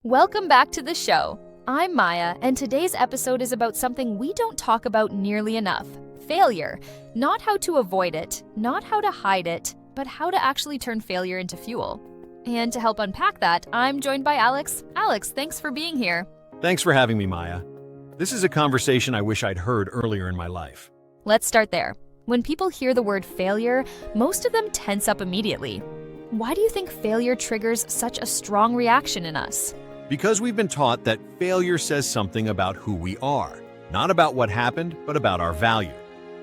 Welcome back to the show. I'm Maya, and today's episode is about something we don't talk about nearly enough: failure. Not how to avoid it, not how to hide it, but how to actually turn failure into fuel. And to help unpack that, I'm joined by Alex. Alex, thanks for being here. Thanks for having me, Maya. This is a conversation I wish I'd heard earlier in my life. Let's start there. When people hear the word failure, most of them tense up immediately. Why do you think failure triggers such a strong reaction in us? Because we've been taught that failure says something about who we are, not about what happened, but about our value.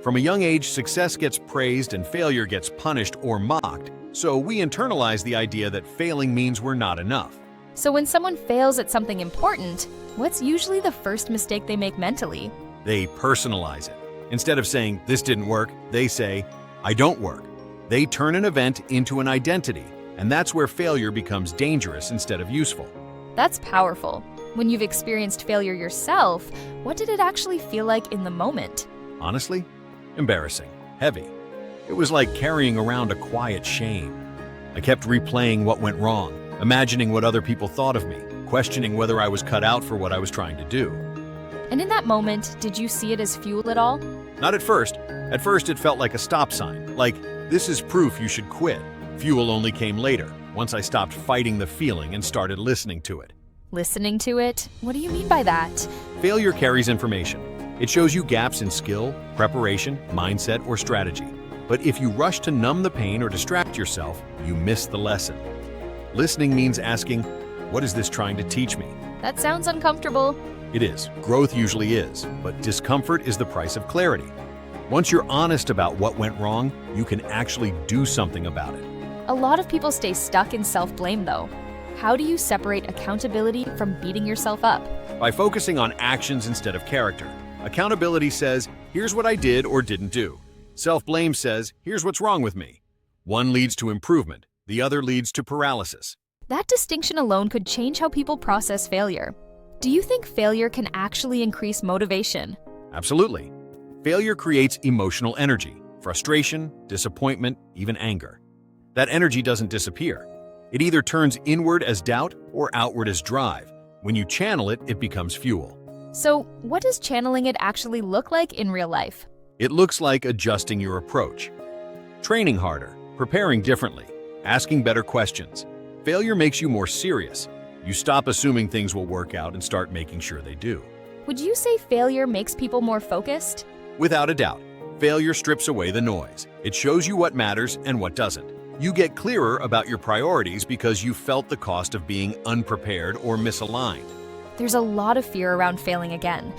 From a young age, success gets praised and failure gets punished or mocked, so we internalize the idea that failing means we're not enough. So when someone fails at something important, what's usually the first mistake they make mentally? They personalize it. Instead of saying, "This didn't work," they say, "I don't work." They turn an event into an identity, and that's where failure becomes dangerous instead of useful. That's powerful. When you've experienced failure yourself, what did it actually feel like in the moment? Honestly, embarrassing, heavy. It was like carrying around a quiet shame. I kept replaying what went wrong, imagining what other people thought of me, questioning whether I was cut out for what I was trying to do. And in that moment, did you see it as fuel at all? Not at first. At first, it felt like a stop sign, like, "This is proof you should quit." Fuel only came later, once I stopped fighting the feeling and started listening to it. Listening to it? What do you mean by that? Failure carries information. It shows you gaps in skill, preparation, mindset, or strategy. But if you rush to numb the pain or distract yourself, you miss the lesson. Listening means asking, "What is this trying to teach me?" That sounds uncomfortable. It is. Growth usually is, but discomfort is the price of clarity. Once you're honest about what went wrong, you can actually do something about it. A lot of people stay stuck in self-blame though. How do you separate accountability from beating yourself up? By focusing on actions instead of character. Accountability says, "Here's what I did or didn't do." Self-blame says, "Here's what's wrong with me." One leads to improvement, the other leads to paralysis. That distinction alone could change how people process failure. Do you think failure can actually increase motivation? Absolutely. Failure creates emotional energy, frustration, disappointment, even anger. That energy doesn't disappear. It either turns inward as doubt or outward as drive. When you channel it, it becomes fuel. So, what does channeling it actually look like in real life? It looks like adjusting your approach. Training harder, preparing differently, asking better questions. Failure makes you more serious. You stop assuming things will work out and start making sure they do. Would you say failure makes people more focused? Without a doubt, failure strips away the noise. It shows you what matters and what doesn't. You get clearer about your priorities because you felt the cost of being unprepared or misaligned. There's a lot of fear around failing again.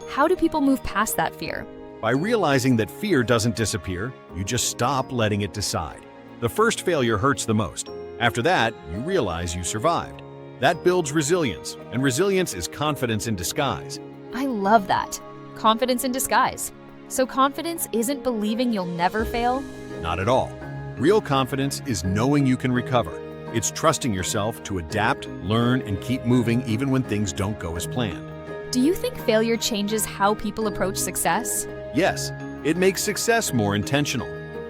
How do people move past that fear? By realizing that fear doesn't disappear, you just stop letting it decide. The first failure hurts the most. After that, you realize you survived. That builds resilience, and resilience is confidence in disguise. I love that. Confidence in disguise. So confidence isn't believing you'll never fail? Not at all. Real confidence is knowing you can recover. It's trusting yourself to adapt, learn, and keep moving even when things don't go as planned. Do you think failure changes how people approach success? Yes, it makes success more intentional.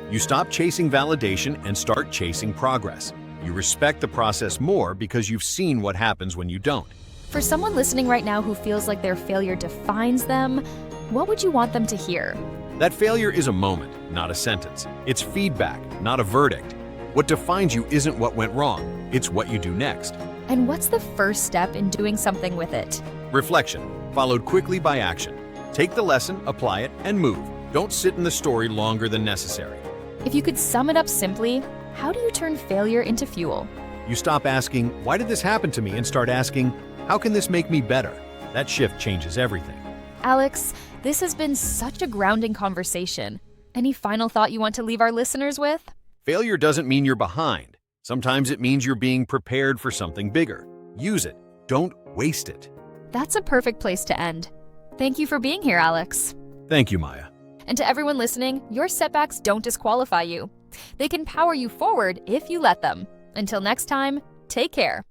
You stop chasing validation and start chasing progress. You respect the process more because you've seen what happens when you don't. For someone listening right now who feels like their failure defines them, what would you want them to hear? That failure is a moment, not a sentence. It's feedback, not a verdict. What defines you isn't what went wrong, it's what you do next. And what's the first step in doing something with it? Reflection, followed quickly by action. Take the lesson, apply it, and move. Don't sit in the story longer than necessary. If you could sum it up simply, how do you turn failure into fuel? You stop asking, "Why did this happen to me?" and start asking, "How can this make me better?" That shift changes everything. Alex, this has been such a grounding conversation. Any final thought you want to leave our listeners with? Failure doesn't mean you're behind. Sometimes it means you're being prepared for something bigger. Use it. Don't waste it. That's a perfect place to end. Thank you for being here, Alex. Thank you, Maya. And to everyone listening, your setbacks don't disqualify you. They can power you forward if you let them. Until next time, take care.